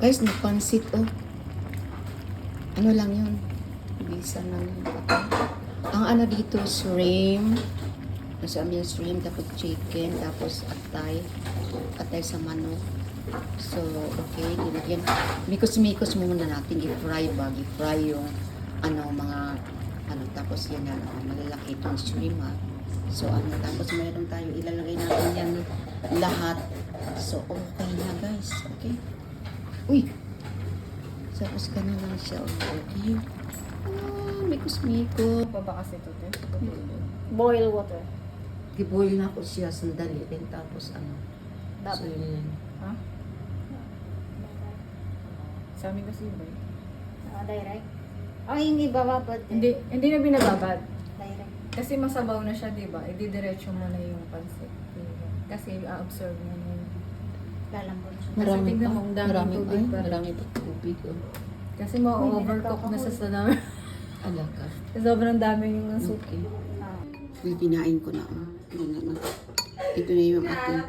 Guys, napansit oh. Ano lang yun? Bisa lang yun. Ang ano dito, shrimp. Nasa amin yung shrimp, tapos chicken, tapos atay. Atay sa manok. So, okay, dinagyan. Mikos-mikos muna natin. I-fry ba? I-fry yung tapos yun na, malalaki itong shrimp ha. So, tapos mayroon tayo, ilalagay natin yan lahat. So, okay na guys. Okay. Uy! Tapos ganun lang siya. Okay. Mikos-mikos. Pa ba kasi ito? Boil water. Giboil na ko siya sandali din tapos So, Dapat. yun. Ha? Sa amin kasi iba eh. Direct. Hindi bababad. Hindi na binababad. Direct. Kasi masabaw na siya, di ba? Diretso mo na yung pansit. Kasi a-absorb mo na yun. Lalambot siya. Kasi tignan mo, ang daming tubig pa rin. Marami pa tubig. Oh. Kasi ma-overcook na sa dami. Alaka. Sobrang dami yung soup. Okay. Ah. Pinain ko na. Ito na yung ating